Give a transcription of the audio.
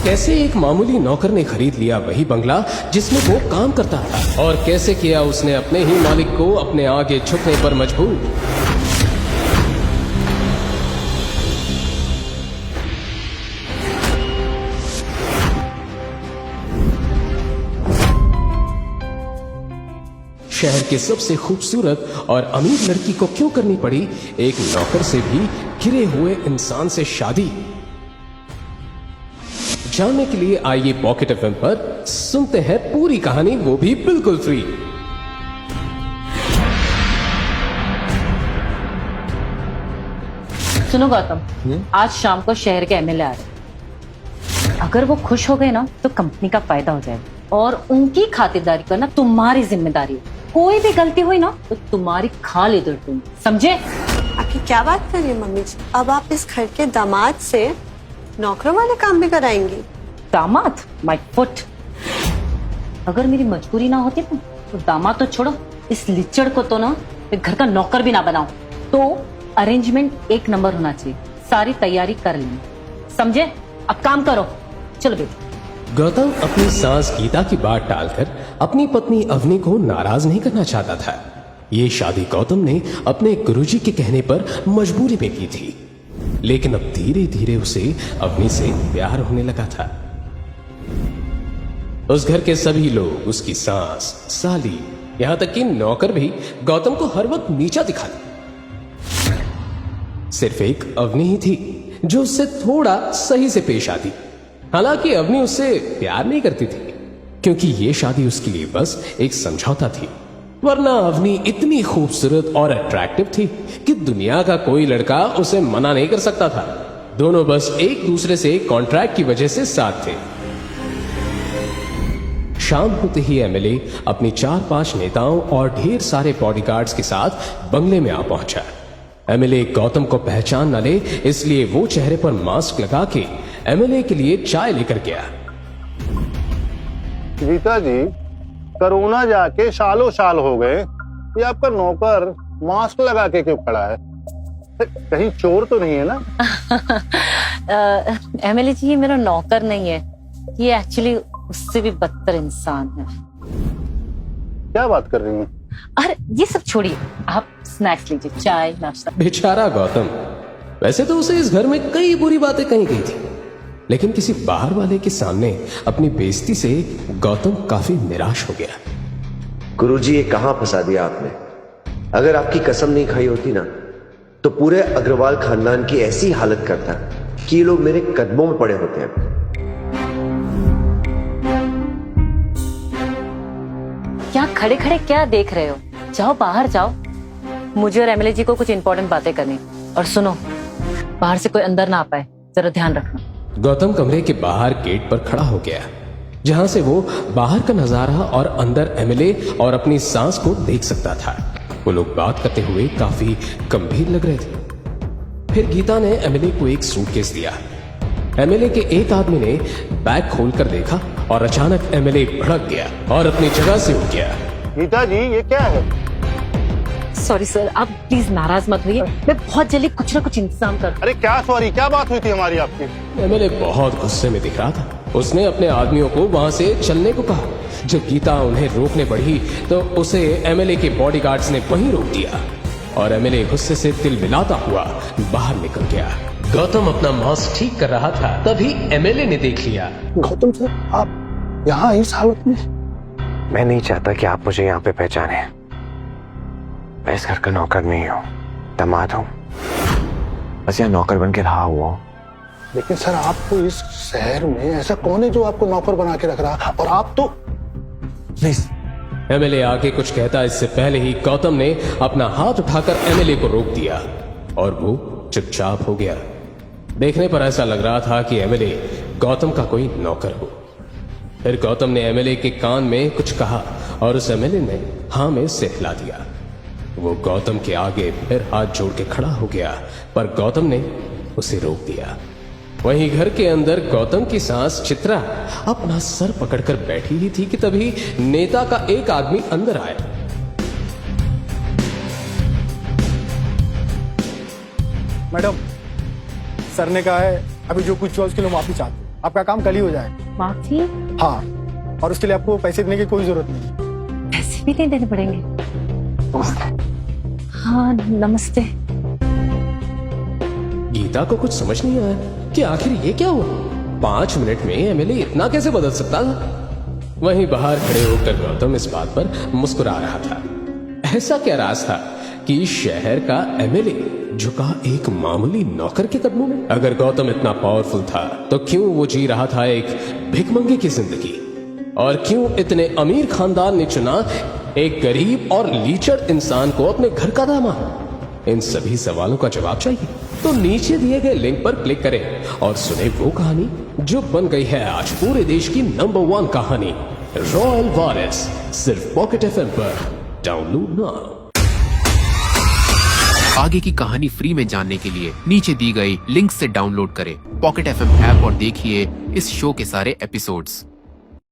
कैसे एक मामूली नौकर ने खरीद लिया वही बंगला जिसमें वो काम करता था, और कैसे किया उसने अपने ही मालिक को अपने आगे झुकने पर मजबूर। शहर के सबसे खूबसूरत और अमीर लड़की को क्यों करनी पड़ी एक नौकर से भी गिरे हुए इंसान से शादी? जानने के लिए आइए पॉकेट एफएम पर सुनते हैं पूरी कहानी, वो भी बिल्कुल फ्री। सुनो गौतम, आज शाम को शहर के एमएलए आ रहे। अगर वो खुश हो गए ना तो कंपनी का फायदा हो जाएगा, और उनकी खातिरदारी करना तुम्हारी जिम्मेदारी है। कोई भी गलती हुई ना तो तुम्हारी खाल इधर तुम, समझे? आपकी क्या बात कर रही है मम्मी जी? अब आप इस घर के दामाद से नौकरों वाले काम भी कराएंगी? दामाद? My foot. अगर मेरी मजबूरी ना होती ना तो दामाद तो छोड़ो, इस लिच्चड़ को तो ना घर का नौकर भी ना बनाओ। तो अरेंजमेंट एक नंबर होना चाहिए, सारी तैयारी कर लेनी, समझे? अब काम करो, चलो बेटी। गौतम अपनी सास गीता की बात टालकर अपनी पत्नी अवनी को नाराज नहीं करना चाहता था। ये शादी गौतम ने अपने गुरुजी के कहने पर मजबूरी में की थी, लेकिन अब धीरे धीरे उसे अवनी से प्यार होने लगा था। उस घर के सभी लोग, उसकी सास, साली, यहां तक कि नौकर भी गौतम को हर वक्त नीचा दिखाते। सिर्फ एक अवनी ही थी जो उससे थोड़ा सही से पेश आती। हालांकि अवनी उससे प्यार नहीं करती थी, क्योंकि ये शादी उसके लिए बस एक समझौता थी। वरना अवनी इतनी खूबसूरत और अट्रैक्टिव थी कि दुनिया का कोई लड़का उसे मना नहीं कर सकता था। दोनों बस एक दूसरे से कॉन्ट्रैक्ट की वजह से साथ थे। शाम होते ही एमएलए अपनी 4-5 नेताओं और ढेर सारे बॉडीगार्ड्स के साथ बंगले में आ पहुंचा। एमएलए गौतम को पहचान न ले, इसलिए वो चेहरे पर मास्क लगा के एमएलए के लिए चाय लेकर गया। गीता जी, कोरोना जाके सालों साल हो गए, ये आपका नौकर मास्क लगा के क्यों खड़ा है? कहीं चोर तो नहीं है ना? एमएलए जी, ये मेरा नौकर नहीं है, ये एक्चुअली उससे भी बदतर इंसान है। क्या बात कर रही हैं? अरे ये सब छोड़िए, आप स्नैक्स लीजिए, चाय नाश्ता। बेचारा गौतम, वैसे तो उसे इस घर में कई बुरी बातें कही गई थी, लेकिन किसी बाहर वाले के सामने अपनी बेइज्जती से गौतम काफी निराश हो गया। गुरुजी, ये कहां फंसा दिया आपने? अगर आपकी कसम नहीं खाई होती ना तो पूरे अग्रवाल खानदान की ऐसी हालत करता कि ये लोग मेरे कदमों में पड़े होते हैं। क्या खड़े खड़े क्या देख रहे हो? जाओ बाहर जाओ, मुझे और एमएलए जी को कुछ इंपॉर्टेंट बातें करनी। और सुनो, बाहर से कोई अंदर ना आ पाए, जरा ध्यान रखना। गौतम कमरे के बाहर गेट पर खड़ा हो गया, जहां से वो बाहर का नजारा और अंदर एमएलए और अपनी सांस को देख सकता था। वो लोग बात करते हुए काफी गंभीर लग रहे थे। फिर गीता ने एमएलए को एक सूटकेस दिया। एमएलए के एक आदमी ने बैग खोलकर देखा और अचानक एमएलए भड़क गया और अपनी जगह से उठ गया। गीता जी, ये क्या है? सॉरी सर, आप प्लीज नाराज मत होइए, मैं बहुत जल्दी कुछ ना कुछ इंतजाम कर। अरे क्या सॉरी, क्या बात हुई थी हमारी आपकी? एमएलए बहुत गुस्से में दिख रहा था। उसने अपने आदमियों को वहां से चलने को कहा। जब गीता उन्हें रोकने बढ़ी तो उसे एमएलए के बॉडीगार्ड्स ने वहीं रोक दिया और एमएलए गुस्से से तिल मिलाता हुआ बाहर निकल गया। गौतम अपना मास्क ठीक कर रहा था, तभी एमएलए ने देख लिया। गौतम सर, आप यहाँ इस हालत में? मैं नहीं चाहता कि आप मुझे यहाँ पे पहचाने। मैं इस घर का नौकर नहीं हूँ, दामाद हूँ। बस यहाँ नौकर बन के रहा हुआ हूँ। लेकिन सर, आपको इस शहर में ऐसा कौन है जो आपको नौकर बना के रख रहा? और आप तो प्लीज। एमएलए आगे कुछ कहता इससे पहले ही गौतम ने अपना हाथ उठाकर एमएलए को रोक दिया और वो चुपचाप हो गया। देखने पर ऐसा लग रहा था कि एमएलए गौतम का कोई नौकर हो। फिर गौतम ने एमएलए के कान में कुछ कहा और उस एमएलए ने हाँ में से हिला दिया। वो गौतम के आगे फिर हाथ जोड़ के खड़ा हो गया, पर गौतम ने उसे रोक दिया। वहीं घर के अंदर गौतम की सास चित्रा अपना सर पकड़कर बैठी ही थी कि तभी नेता का एक आदमी अंदर आया। मैडम, सर ने कहा है अभी जो कुछ हुआ उसके लिए माफी चाहते हैं। आपका काम कल ही हो जाएगा। माफी? हाँ, और उसके लिए आपको पैसे देने की कोई जरूरत नहीं। पैसे भी नहीं देने पड़ेंगे? हाँ नमस्ते। गीता को कुछ समझ नहीं आया कि आखिर ये क्या हुआ। 5 मिनट में एमएलए इतना कैसे बदल सकता था। वहीं बाहर खड़े होकर गौतम इस बात पर मुस्कुरा रहा था। ऐसा क्या राज था कि शहर का एमएलए झुका एक मामूली नौकर के कदमों में। अगर गौतम इतना पावरफुल था तो क्यों वो जी रहा था एक भिखमंगे की जिंदगी, और क्यों इतने अमीर खानदान ने चुना एक गरीब और लीचड़ इंसान को अपने घर का दामाद। इन सभी सवालों का जवाब चाहिए तो नीचे दिए गए लिंक पर क्लिक करें और सुने वो कहानी जो बन गई है आज पूरे देश की नंबर 1 कहानी, रॉयल वारिस, सिर्फ पॉकेट एफएम पर। Download now. आगे की कहानी फ्री में जानने के लिए नीचे दी गई लिंक से डाउनलोड करें पॉकेट एफएम ऐप और देखिए इस शो के सारे एपिसोड्स।